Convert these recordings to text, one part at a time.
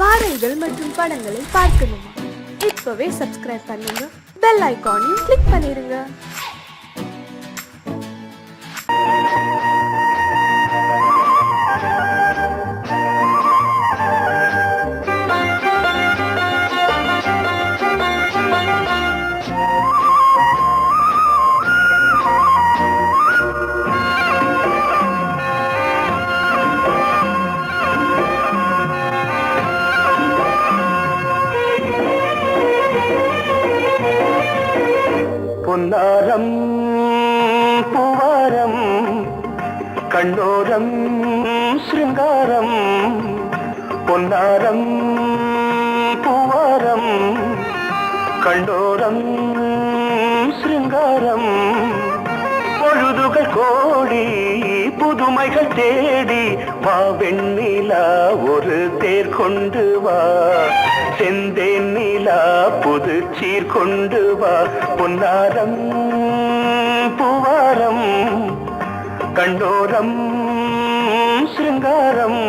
பாடல்கள் மற்றும் படங்களை பார்க்கணுமா? இப்பவே சப்ஸ்கிரைப் பண்ணுங்க, பெல் ஐகானையும் கிளிக் பண்ணிருங்க. பொன்னாரம் பூவாரம் கண்ணோரம் சிருங்காரம், பொன்னாரம் பூவாரம் கண்ணோரம் சிருங்காரம், பொழுதுகள் கோடி புதுமைகள் தேடி வா வெண்ணிலா ஒரு தேர் கொண்டு வா, செந்தேன் நிலா புது சீர் கொண்டு வா, பொன்னாரம் பூவாரம் கண்டோரம் சிருங்காரம்.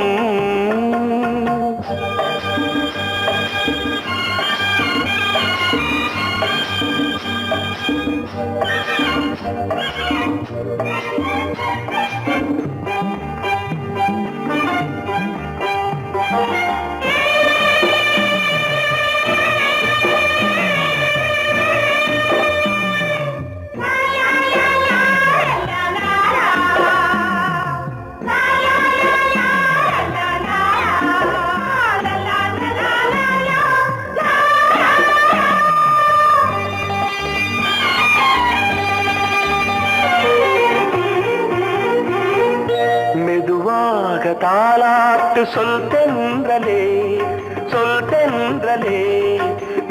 தாலாட்டு சொல் தென்றலே, சொல் தென்றலே,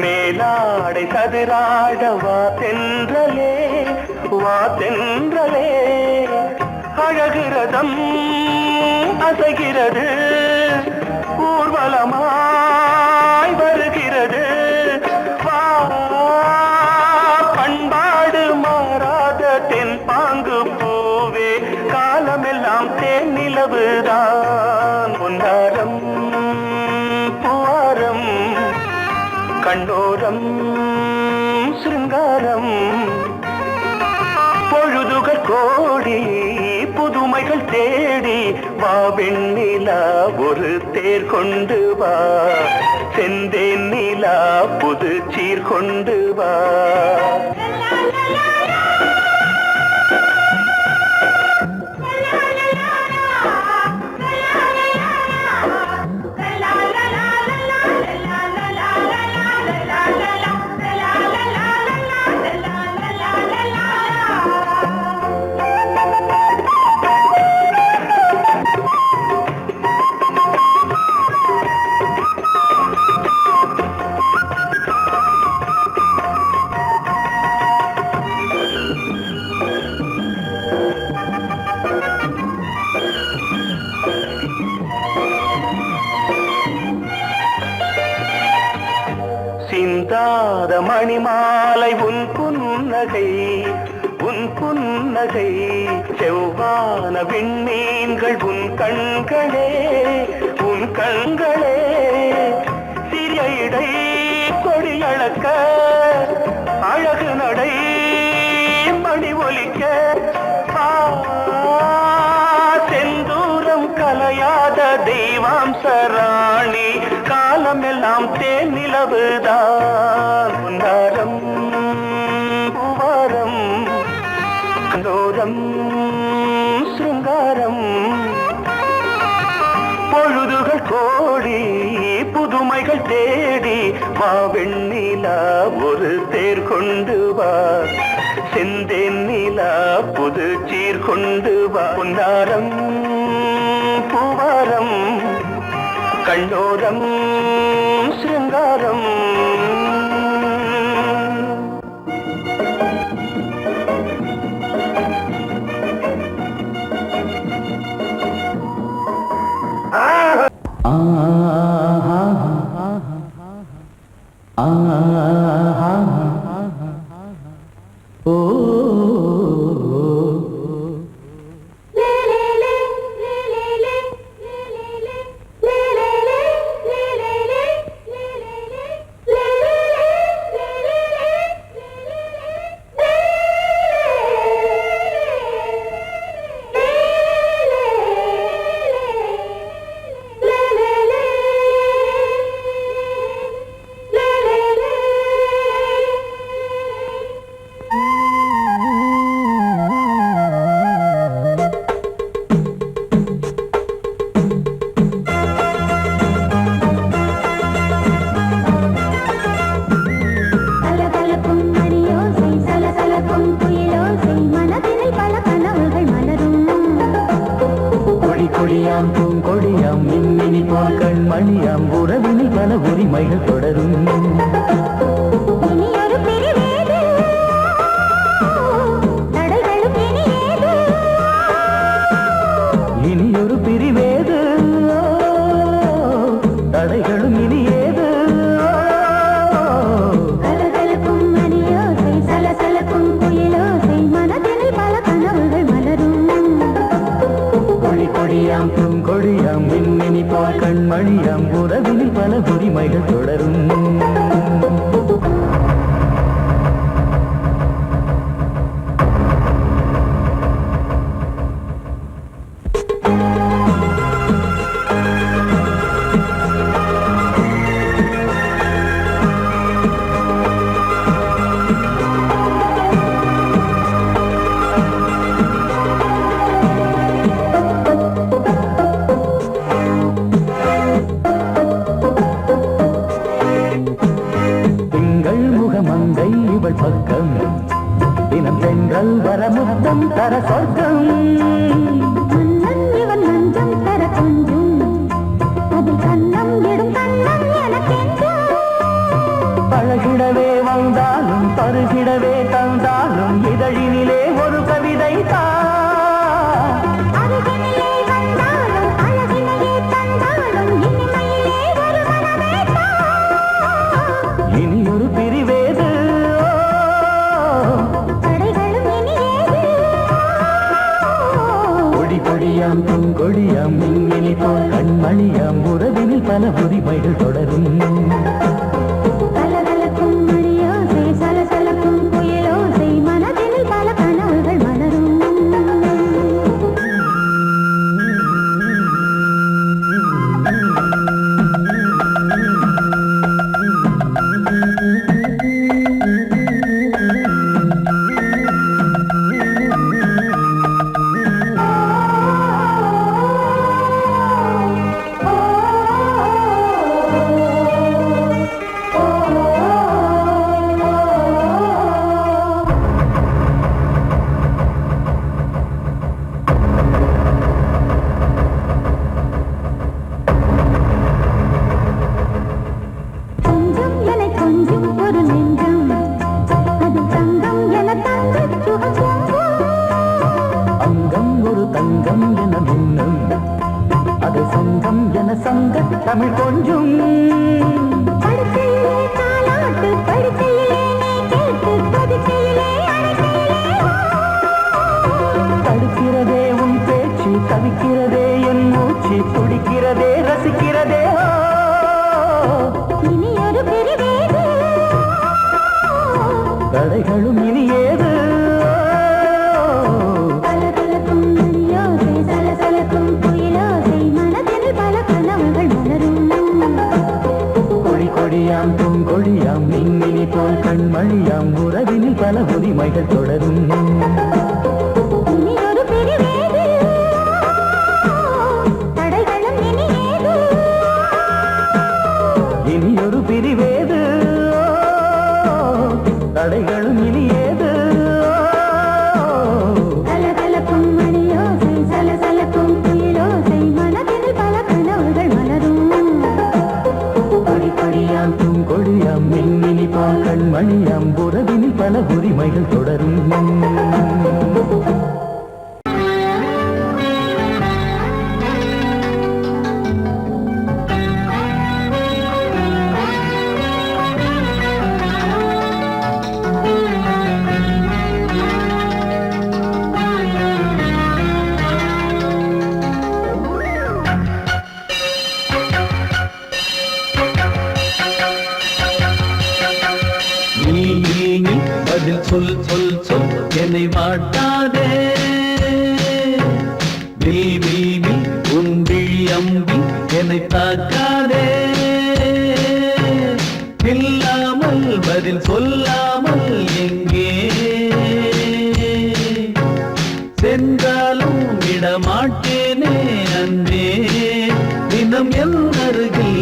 மேலாடை சதுராட வா தென்றலே, வா தென்றலே, அழகிறதம் அசைகிறது ஊர்வலமாய் வருகிறது, வா பண்பாடு மாறாத தென் பாங்கு பூவே, காலமெல்லாம் தேன் நிலவுதான், பொன்னாரம் பூவாரம் கண்ணோரம் சிருங்காரம், பொழுதுகள் கோடி புதுமைகள் தேடி வா வெண்ணிலா ஒரு தேர் கொண்டு வா, செந்தேன் நிலா புது சீர் கொண்டு வா. சிந்தாத மணிமாலை உன் புன்னகை, உன் புன்னகை, செவ்வான விண்மீன்கள் உன் கண்களே, உன் கண்களே, சிறிய இடை கொடியளக்க அழகு நடை மணி ஒலிக்க, செந்தூரம் கலையாத தெய்வாம்சராணி, காலமெல்லாம் தேன் நிலவுதான், பொன்னாரம் பூவாரம் கண்டோரம் சிருங்காரம், பொழுதுகள் கோடி புதுமைகள் தேடி வா வெண்ணிலா ஒரு தேர் கொண்டு வா, செந்தேன் நிலா புது சீர் கொண்டு வா, பொன்னாரம் பூவாரம் கண்டோரம் சிருங்காரம். உறவினில் பல உரிமைகள் தொடரும். இனியொரு பிரிவேது தடைகளும் இனியேது. இனியொரு பிரிவேது தடைகளும் இனியேது. கலகலக்கும் மணியோசை சலசலக்கும் குயிலோசை மனதினில் பல கனவுகள் மலரும். கொடி கொடியாம் பூங்கொடியாம் மின்மினி போல் கண்மணியாம் உறவினில் பல உரிமைகள் தொடரும். முகமங்கை இவள் பக்கம் தினம் சென்றல் வரமுத்தம் தர சொர்க்கம். மன்னன் இவன் நஞ்சம் தர கொஞ்சும் அதில் கண்ணம் இடும் கண்ணம் எனக்கென்றும். பழகிடவே வந்தாலும் பருகிடவே தந்தாலும் இதழினிலே ஒரு கவிதை அருகினிலே வந்தாலும் அழகினையே தந்தாலும் இனிமையிலே ஒரு மனமே இனியொரு பிரிவேது தடைகளும் இனியேது. கொடி கொடியாம் பூங்கொடியாம் மின்மினி போல் கண்மணியாம் உறவினில் பல உரிமைகள் தொடரும். கலகலக்கும் மணியோசை சலசலக்கும் குயிலோசை மனதினில் பல கனவுகள் மலரும். கொஞ்சம் என கொஞ்சம் ஒரு நெஞ்சம் அது தங்கம் என தங்கச் சுகம். அங்கம் ஒரு தங்கம் என மின்னும் அது சங்கம் என சங்க தமிழ் கொஞ்சும். படுக்கையிலே தாலாட்டு படுக்கையிலே நீ கேட்டு படுக்கையிலே அழைக்கையிலே தடுக்கிறதே உன் பேச்சு தவிக்கிறதே என் மூச்சு துடிக்கிறதே ரசிக்கிறதே. இனியொரு பிரிவேது தடைகளும் இனியேது. கலகலக்கும் மணியோசை சலசலக்கும் குயிலோசை மனதினில் பல கனவுகள் மலரும். கொடி கொடியாம் பூங்கொடியாம் மின்மினி போல் கண்மணியாம் உறவினில் பல உரிமைகள் தொடரும். இனியொரு பிரிவேது தடைகளும் இனியேது. இனியொரு பிரிவேது தடைகளும் இனியேது. கலகலக்கும் மணியோசை சலசலக்கும் குயிலோசை மனதினில் பல கனவுகள் மலரும். கொடி கொடியாம் பூங்கொடியாம் மின்மினி போல் கண்மணியாம் உறவினில் பல உரிமைகள் தொடரும். நீ பதில் சொல் சொல் சொல் என்னை வாட்டாதே. நீ உன் விழி அம்பி என்னை தாக்காதே. இல்லாமல் பதில் சொல்லாமல் எங்கே சென்றாலும் விடமாட்டேனே அன்பே. தினம் என் அருகில்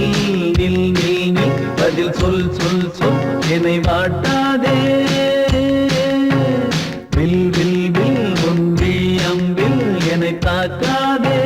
நில் நில் நில் பதில் சொல் சொல் சொல் என்னை வாட்டாதே. வில் வில் வில் உன் விழி அம்பில் என்னை தாக்காதே.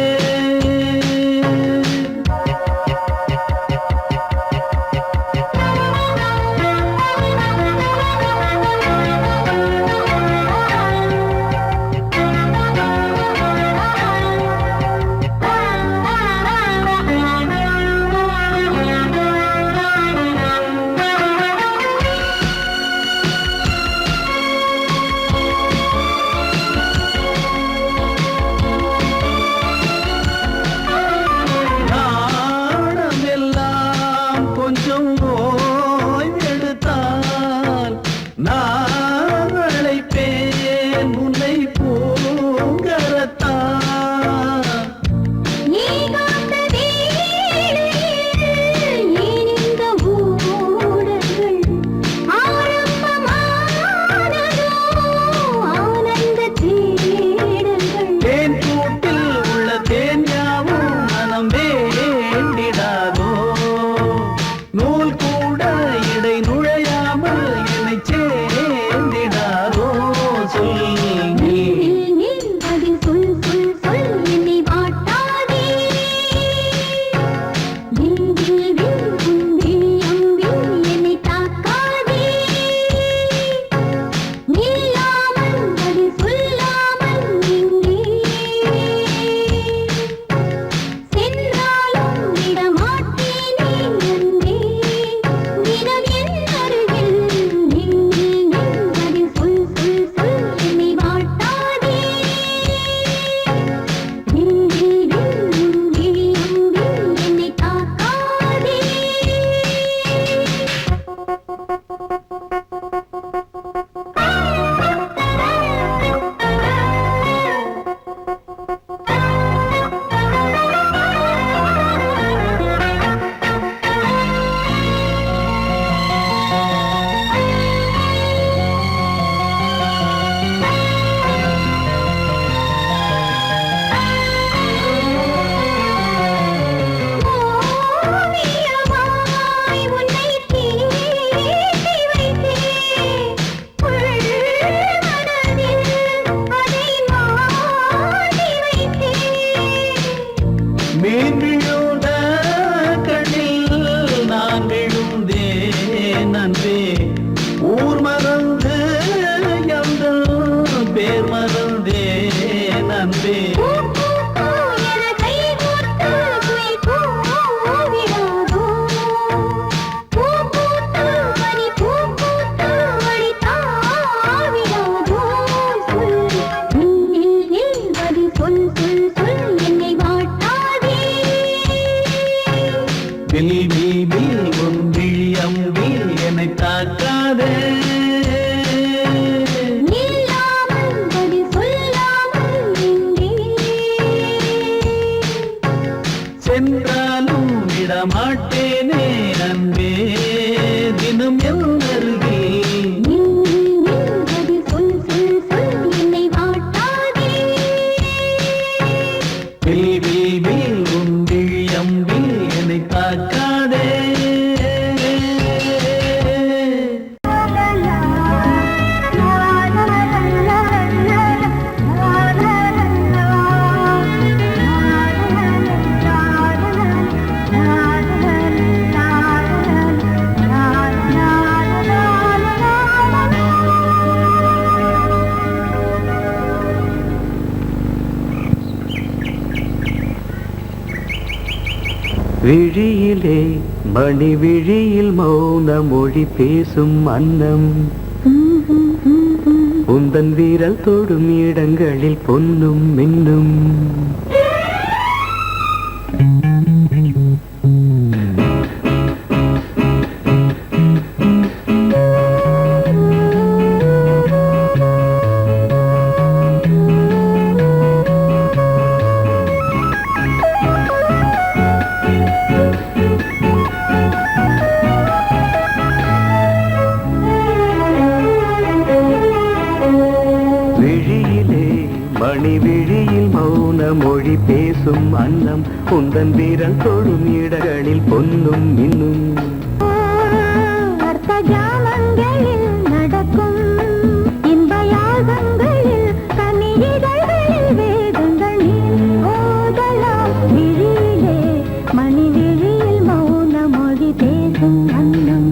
அன்பே தினம் என் அருகில் நின்றதி சொல் சொல் சொல் என்னை வாட்டாதே வில் வில் வில் உன் விழி அம்பில் என்னை தாக்காதே விழியிலே மணி விழியில் மௌன மொழி பேசும் அன்னம் உந்தன் வீரல் தொடும் இடங்களில் பொன்னும் மின்னும் மணி விழியில் மௌன மொழி பேசும் அன்னம் உந்தன் வீரல் தொடும் இடங்களில் பொன்னும் மின்னும் அர்த்த ஜாமங்களில் நடக்கும் இன்ப யாகங்களில் கனியிதழ்களில் வேதங்கள் நீ ஓதலாம் விழியிலே மணி விழியில் மௌன மொழி பேசும் அன்னம்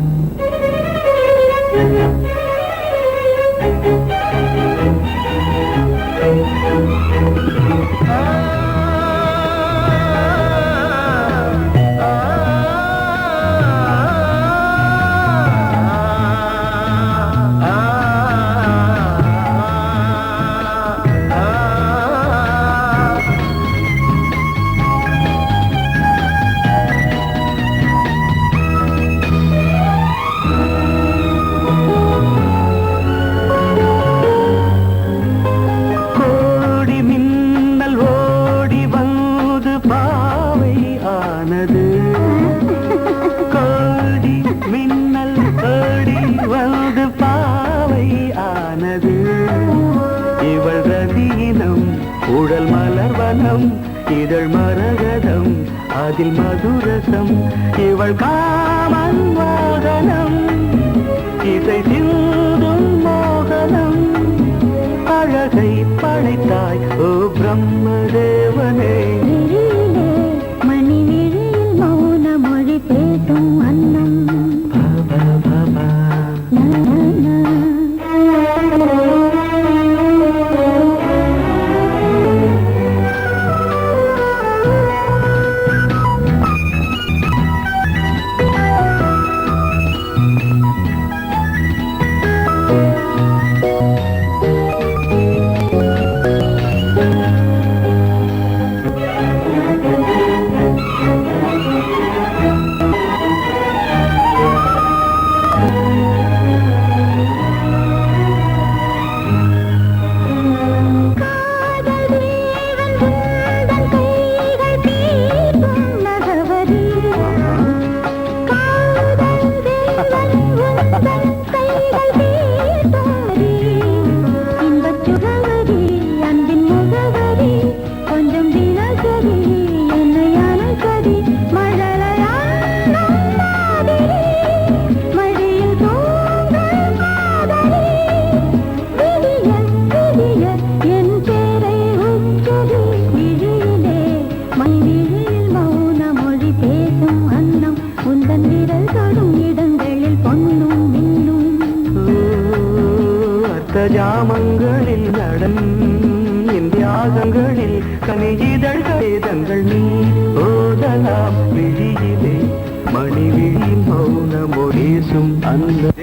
உடல் மலர்வனம் இதழ் மரகதம் அதில் மதுரசம் இவள் காமன் மோகனம் இசை சிந்தும் மோகனம் அழகை படைத்தாய் ஓ பிரம்மதேவனே மணி விழியில் மௌன மொழி பேசும் அன்னம் ஜாமங்களில் நடன் இந்தியாகங்களில் கனியிதழ் வேதங்கள் நீ ஓதலாம் விழியிலே மணி விழியில் மௌன மொழிசும் அந்த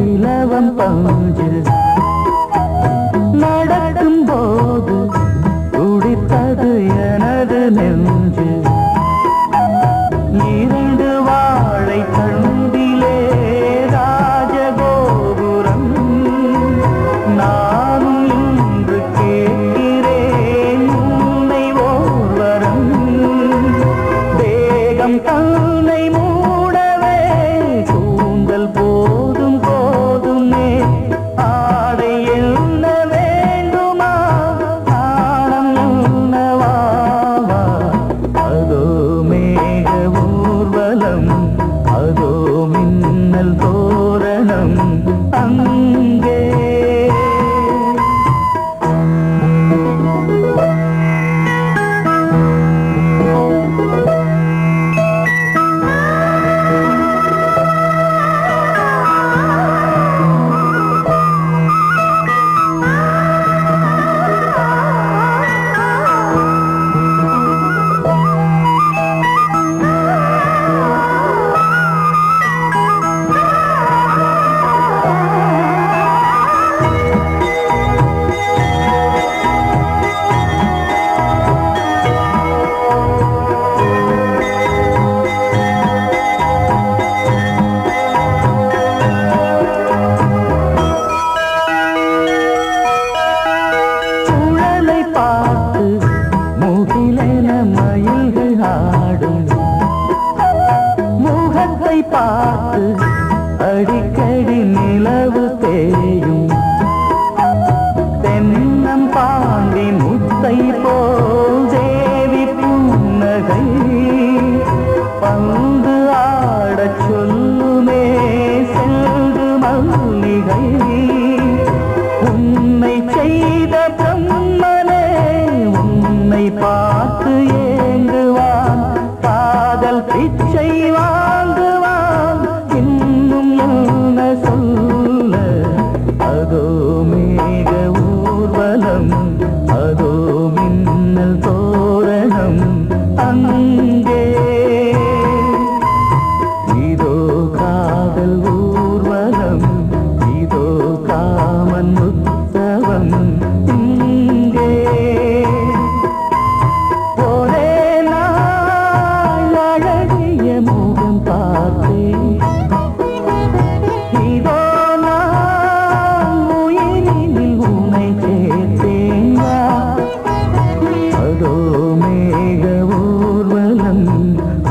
இலவம் பஞ்சு நடக்கும் போது துடித்தது எனது நெஞ்சு இரண்டு வாழை தண்டிலே ராஜகோபுரம் நானும் இன்று கேட்கிறேன் உன்னை ஓர்வரம் தேகம் தன்னை மூடவே கூந்தல் போதும் போதுமே ஆடை என்ன வேண்டுமா நாணம் என்னவா அதோ மேக ஊர்வலம் அதோ மின்னல் தோரணம் அங்கே சுழலை பார்த்து முகிலென மயில்கள் ஆடும் முகத்தை பார்த்து அடிக்கடி நிலவு தேயும் தென்னம் பாண்டி முத்தை போல் தேவி புன்னகை பந்து ஆடச் சொல்லுமே செல்து மல்லிகை உன்னை செய்த பிரம்மனே உன்னை பார்த்து ஏங்குவான் காதல் பிச்சை வாங்குவான் இன்னும் என்ன சொல்ல அதோ மேக ஊர்வலம் அதோ மின்னல் தோரணம் அங்கே இதோ காதல் ஊர்வலம் இதோ காமன் உற்சவம் இங்கே ஒரே நாள் அழகிய முகம் பார்த்தேன் இதோ நான் உயிரினில் உன்னை சேர்த்தேன் வா. அதோ மேக ஊர்வலம்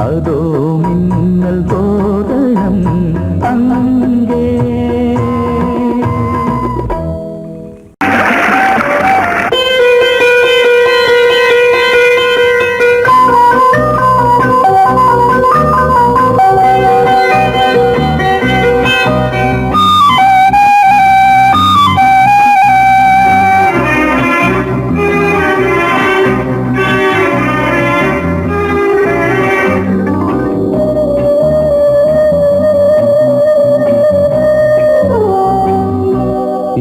அதோ மின்னல் தோரணம் அங்கே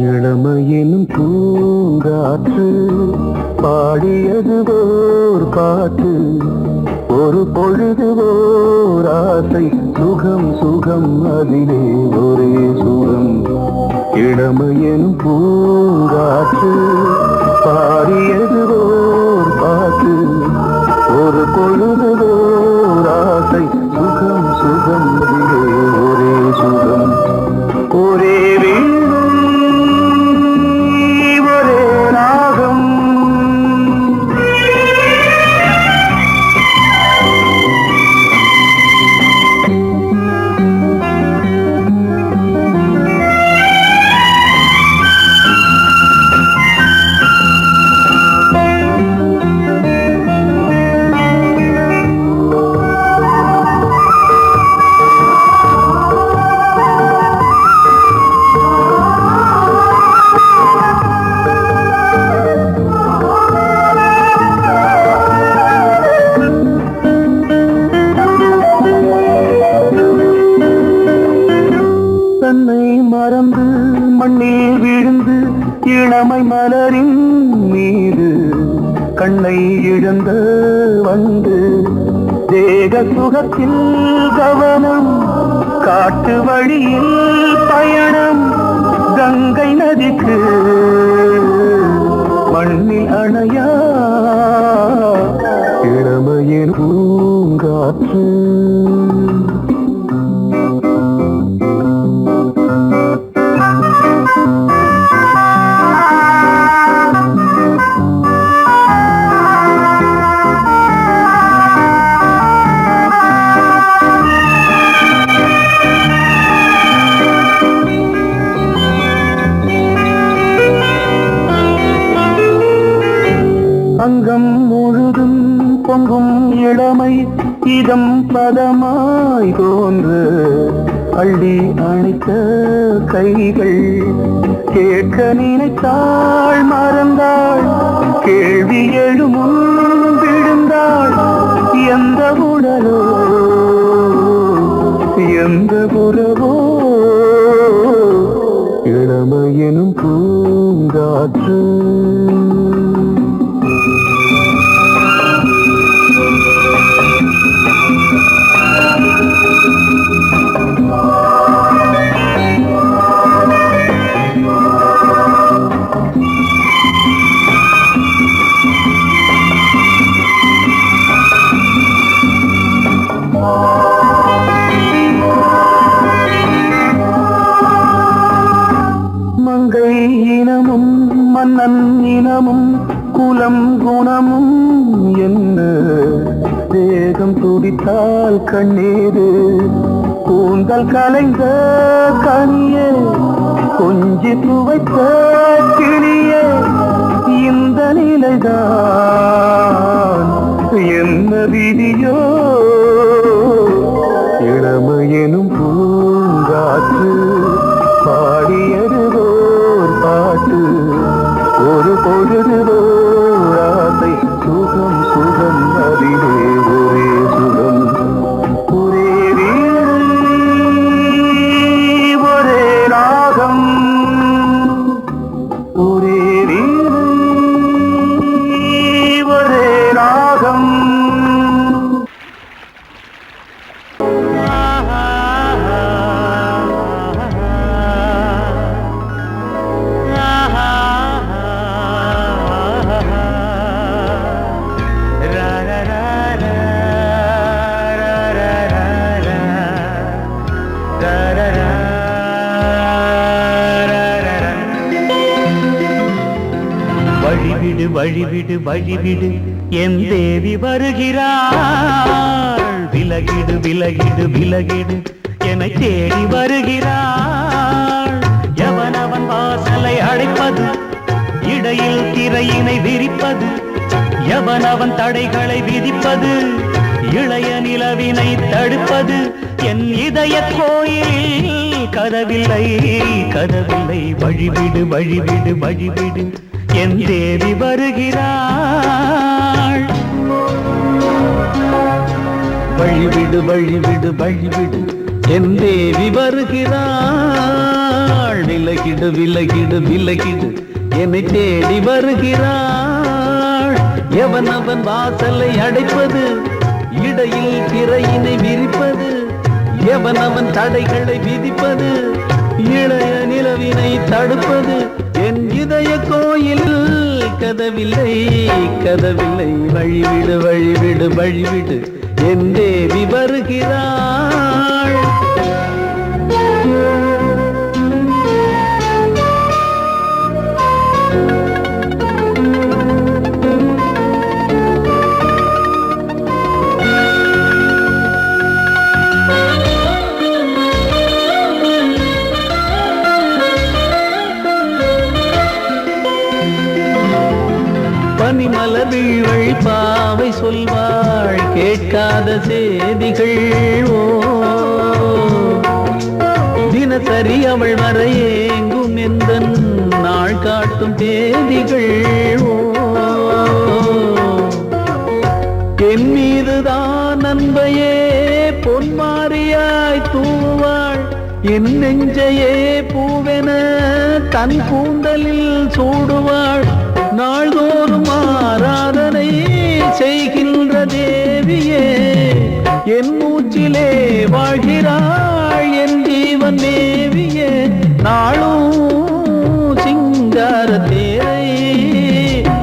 இளமையினும் பூங்காற்று பாடியது ஓர் பாட்டு ஒரு பொழுது ஓர் ஆசை சுகம் சுகம் அதிலே ஒரே சுகம் இளமையினும் பூங்காற்று பாடியது ஓர் பாட்டு ஒரு பொழுது ஓர் ஆசை சுகம் சுகம் அதிலே ஒரே சுகம் ஒரே வீடும் ஒரே ராகம் இளமை மலரின் மீது கண்ணை இழந்த வந்து தேக சுகத்தில் கவனம் காட்டு வழியில் பயணம் கங்கை நதிக்கு மண்ணில் அணையா இளமையின் பூங்காற்று அங்கம் முழுதும் பொங்கும் இளமை இதம் பதமாய் தோன்று அள்ளி அணைத்த கைகள் கேட்க நினைத்தாள் மறந்தாள் கேள்வி எழுமுன் விழுந்தாள் எந்த உடலோ எந்த புறவோ இளமையெனும் பூங்காற்று மங்கை இனமும் மன்னன் இனமும் குலம் குணமும் என்ன தேகம் துடித்தால் கண்ணீரு கூந்தல் கலைந்த கனியே கொஞ்சி துவைத்த கிளியே இந்த நிலைதான் என்ன விதியோ இளமையெனும் பூங்காற்று பாடியதுவோர் பாட்டு ஒரு பொழுதுவோர் ஆசை சுகம் சுகம் அதிலே ஒரே சுகம் ஒரே வீடு ஒரே ராகம் ஒரே வீடு ஒரே ராகம் வழிவிடு வழிவிடு வழிவிடு என் தேவி வருகிறாள் விலகிடு விலகிடு விலகிடு என்னை தேடி வருகிறாள் எவனவன் வாசலை அடைப்பது இடையில் திரையினை விரிப்பது எவனவன் தடைகளை விதிப்பது இளைய நிலவினை தடுப்பது என் இதய கோயிலில் கதவில்லை கதவில்லை வழிவிடு வழிவிடு வழிவிடு என் தேவி வருகிறாள் வழிவிடு வழிவிடு வழிவிடு என் தேவி வருகிறாள் விலகிடு விலகிடு விலகிடு என்னை தேடி வருகிறாள் எவனவன் வாசலை அடைப்பது இடையில் திரையினை விரிப்பது எவனவன் தடைகளை விதிப்பது இளைய நிலவினை தடுப்பது என் இதய கோயில் கதவில்லை கதவில்லை வழிவிடு வழிவிடு வழிவிடு என் தேவி வருகிறாள் பனிமலர் வீழ்வழி பாவை சொல்வாள் கேட்காத செய்திகள் ஓ தினசரி அவள் வர ஏங்கும் எந்த நாள் காட்டும் தேதிகள் ஓ என் மீதுதான் அன்பையே பொன்மாரியாய் தூவாள் என் நெஞ்சையே பூவென தன் கூந்தலில் சூடுவாள் நாள்தோறும் ஆராதனை செய்கின்ற தேவியே என் மூச்சிலே வாழ்கிறாள் ஜீவன் மேவிய நாளும் சிங்கார தேரை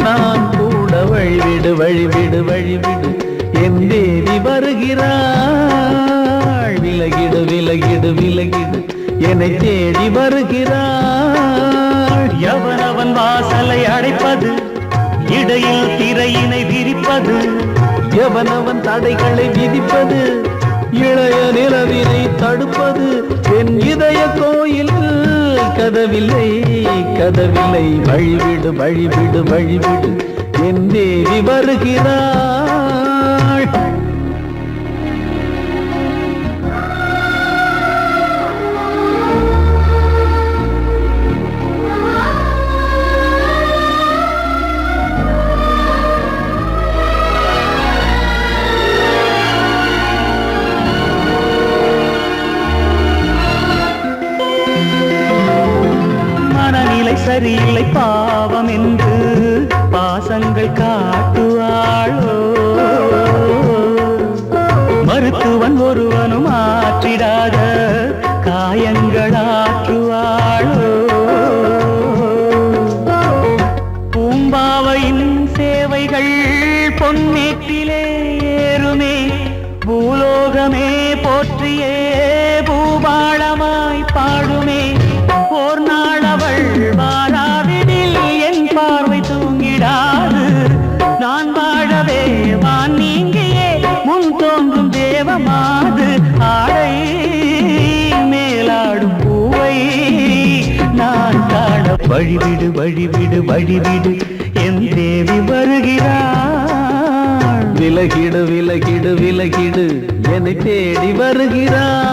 நான் கூட வழிவிடு வழிவிடு வழிவிடு என் தேவி வருகிறாள். விலகிடு விலகிடு விலகிடு என்னை தேடி வருகிறாள். எவனவன் வாசலை அடைப்பது, இடையில் திரையினை விரிப்பது, எவனவன் தடைகளை விதிப்பது, இளைய நிலவினை தடுப்பது, என் இதய கோயில் கதவில்லை கதவில்லை. வழிவிடு வழிவிடு வழிவிடு என் தேவி வருகிறாள். சரியில்லை பாவம் என்று பாசங்கள் காட்டுவாளோ, மருத்துவன் ஒருவனும் ஆற்றிடாத காயங்களாற்றுவாளோ. பூம்பாவையின் சேவைகள் பொன்னேட்டிலே ஏறுமே, பூலோகமே போற்றியே பூபாளமாய் பாடுமே. ஓர் நாள் அவள் வாராவிடில் என் பார்வை தூங்கிடாது. நான் வாழவே வான் நீங்கியே முன் தோன்றும் தேவமாது. ஆடை மேலாடும் பூவை நான் காண வழிவிடு வழிவிடு வழிவிடு என் தேவி வருகிறாள். விலகிடு விலகிடு விலகிடு என்னை தேடி வருகிறாள்.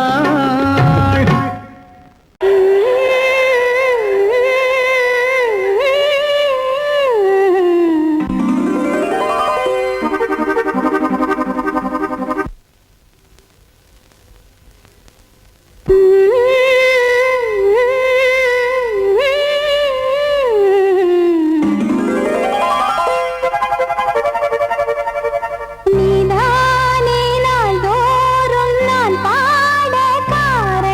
நீதானே நாள்தோறும் நான் பாட காரணம்.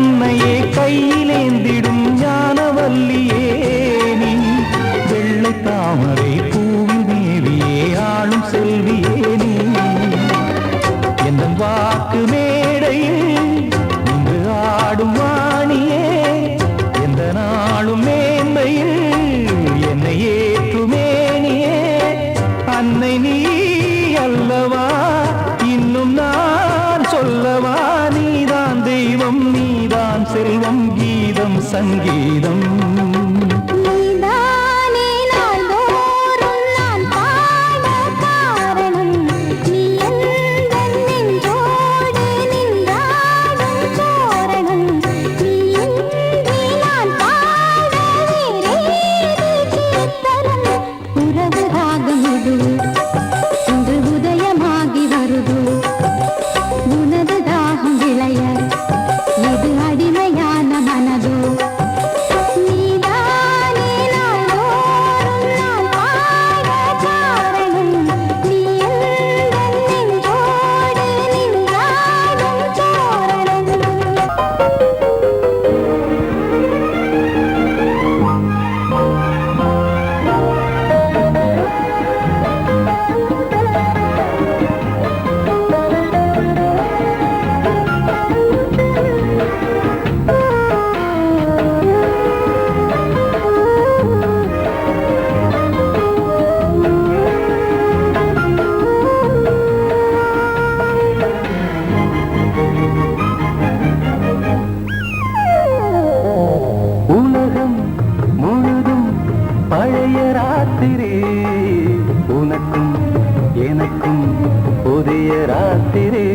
தன்னையே கையிலேந்திடும் ஞானவல்லியே நீ வெள்ளை தாமரை பூவில் மேவியே ஆளும் செல்வியே நீ என் வாக்கு மேடையில் இன்று ஆடும் வாணியே எந்த நாளும் மேன்மையில் என்னை ஏற்றுமேனியே அன்னை நீ அல்லவா இன்னும் நான் சொல்லவா நீதான் தெய்வம் நீதான் செல்வம் கீதம் சங்கீதம் நீதானே நாள்தோறும் நான் பாட காரணம் நீ எந்தன் நெஞ்சோடு நின்றாடும் தோரணம் நீ இன்றி நான் பாட வேறேது கீர்த்தனம் உறவு ராகம் இது இன்று உதயமாகி வருது உனது தாகம் விளைய இது அடிமையான மனதோ நீதானே நாள்தோறும் நான் பாட காரணம் நீ எந்தன் நெஞ்சோடு நின்றாடும் தோரணம் உலகம் முழுதும் பழைய ராத்திரி உனக்கும் எனக்கும் புதிய ராத்திரி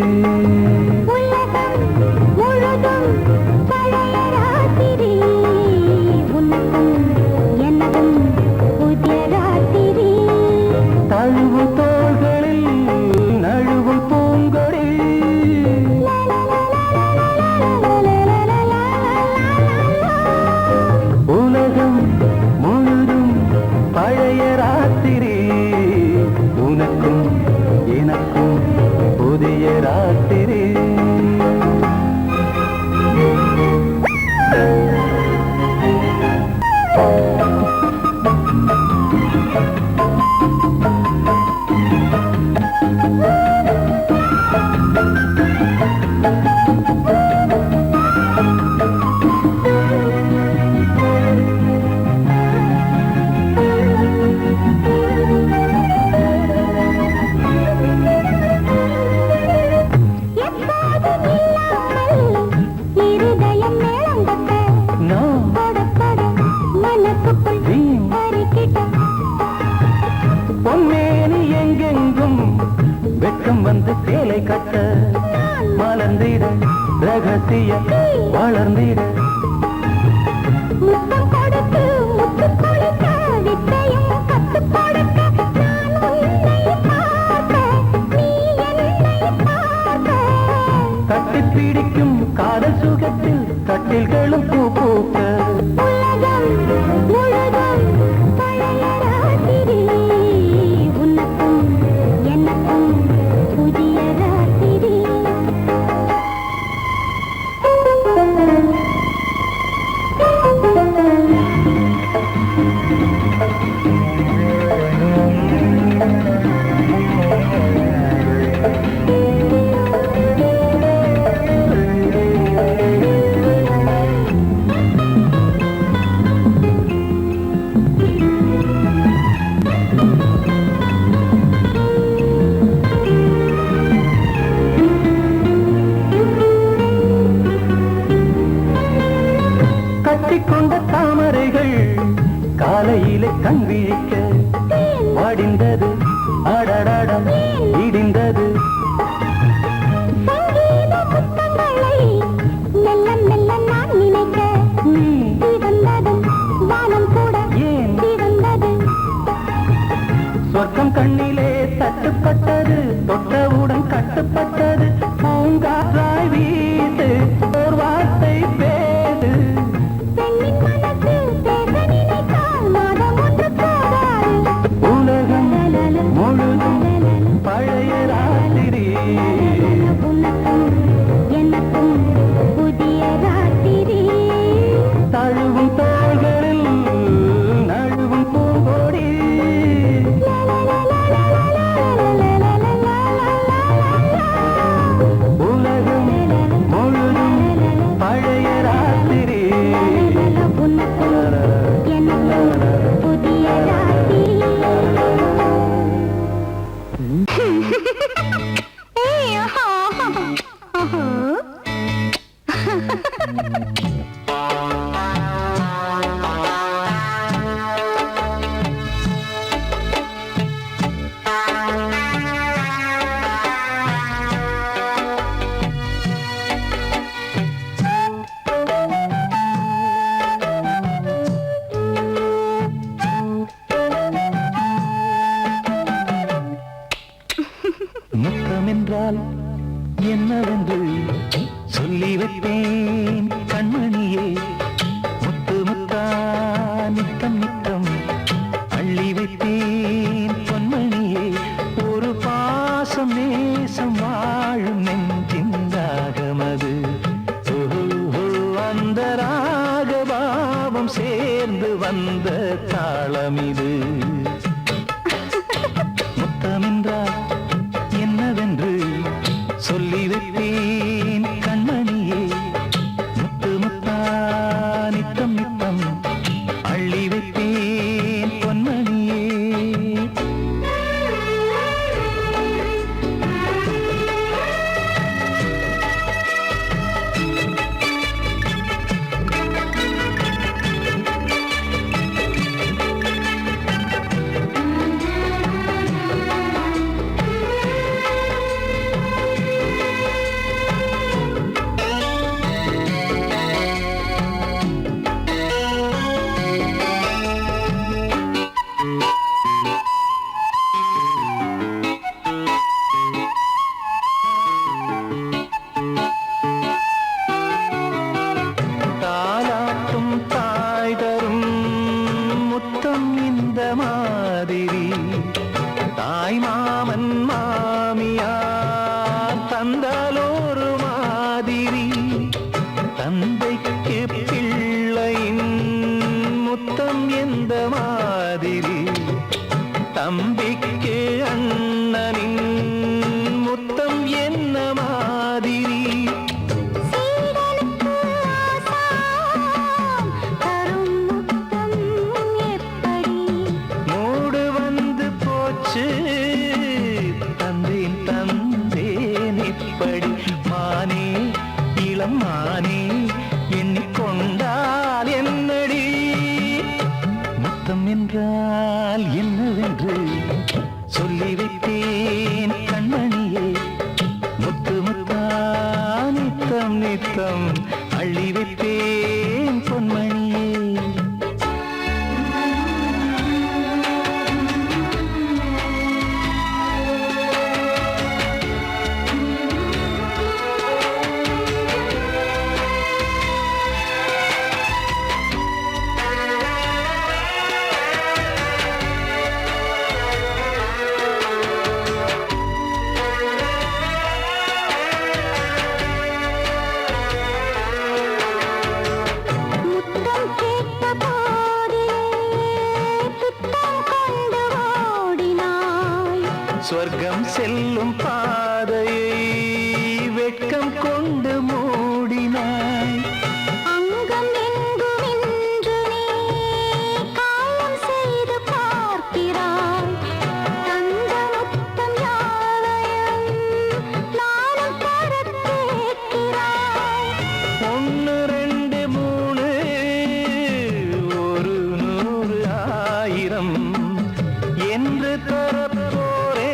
உலகம் முழுதும் பழைய ராத்திரி உனக்கும் எனக்கும் புதிய ராத்திரி தழுவு தோள்களில் நழுவும் பூங்கொடி உலகம் முழுதும் பழைய ராத்திரி உனக்கும் எனக்கும் புதிய ராத்திரி எப்போதும் இல்லாமல் இருதயம் மேளம் தட்ட நான் தொட தொட மனசுக்குள் வீண் கருக்கிட்ட பொன்னேனி எங்கெங்கும் வெட்கம் வந்து சேலை கட்ட மலர்ந்திட ரகசிய வளர்ந்திட முத்தம் கொடுத்து முத்து கொடுக்க வித்தையும் கத்து கொடுக்க நான் உன்னை பார்க்க நீ என்னை பார்க்க கட்டிப் பிடிக்கும் காதல் சுகத்தில் கட்டில்களும் பூ பூக்க உலகம் முழுதும் பழைய ராத்திரி உனக்கும் எனக்கும் புதிய ராத்திரி கட்டிக்கொண்ட தாமரைகள் காலையிலே கண் விழிக்க வாடிந்தது அடடடம் இடிந்தது சங்கீத முத்தங்களை மெல்ல மெல்ல நான் நினைக்க நீ சிவந்ததும் வானம் கூட ஏன் சிவந்தது சொர்க்கம் கண்ணிலே தட்டுப்பட்டது தொட்டவுடன் கட்டுப்பட்டது பூங்காற்றாய் வீசு ஓர் வார்த்தை பேசு பெண்ணின் மனசு பேச நினைத்தால் மாதம் ஒன்று போதாது தழுவும் தோள்களில் நழுவும் பூங்கோடி உலகம் முழுதும் பழைய ராத்திரி புதிய முத்தமென்றால் என்னவென்று சொல்லி வைப்பேன் கண்மணியே முத்து முத்தா நித்தம் நித்தம் அள்ளி வைப்பேன் பொன்மணியே ஒரு பாசம் நேசம் வாழும் நெஞ்சின் ராகமது அந்த ராகபாவம் சேர்ந்து வந்த தாளமிது முத்தமென்றால் என்னவென்று சொல்லி வைப்பேன் கண்மணியே முத்து முத்தா நித்தம் நித்தம் அள்ளி வைப்பேன் பொன்மணியே தாலாட்டும் தாய் தரும் முத்தம் இந்த மாதிரி தாய் மாமன் மாமியார் தந்தாலோரு மாதிரி தந்தைக்கு பிள்ளையின் முத்தம் எந்த மாதிரி தம்பிக்கு அண்ணனின் முத்தம் என்ன மாதிரி மூடு வந்து போச்சு தந்தேன் தந்தேன் இப்படி மானே இளம் மானே எண்ணிக்கொண்டால் என்னடி முத்தம் என்றால் என்னவென்று சொல்லி வைத்தேன் கண்மணியே முத்து முத்தா நித்தம் நித்தம் அள்ளி வைத்தேன் பொன்மணியே முத்தம் கேட்ட போதே துத்தம் கொண்டு ஓடினாய் சொர்க்கம் செல்லும் பாதையை வெட்கம் கொண்டு மூடினாய் அங்கம் எங்கும் இன்று நீ காயம் செய்து பார்க்கிறாய் தந்த முத்தம் யாவையும் நானும் தர கேட்கிறாய் ஒன்று ரெண்டு மூணு ஒரு நூறு ஆயிரம் என்று தரப்போரே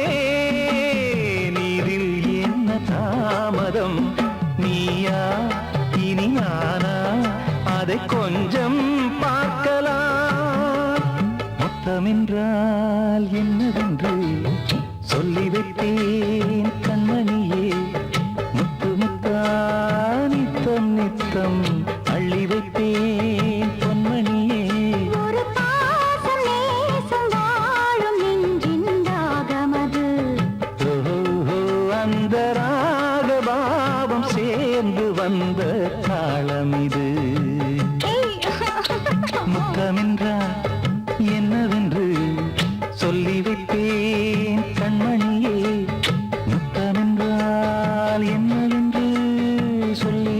நீரில் என்ன தாமதம் நீயா இனி நானா அதை கொஞ்சம் பார்க்கலாம் முத்தமென்றால் என்னவென்று சொல்லி வைத்தேன் கண்மணியே முத்து முத்தா நித்தம் நித்தம் அள்ளி வைத்தேன் பொன்மணியே ஒரு பாசம் நேசம் வாழும் நெஞ்சின் ராகமது அந்த ராகபாவம் சேர்ந்து வந்த தாளம் இது ஏய் முத்தமென்றால் என்னவென்று சொல்லி வைப்பேன் கண்மணியே. முத்தமென்றால் என்னவென்று சொல்லி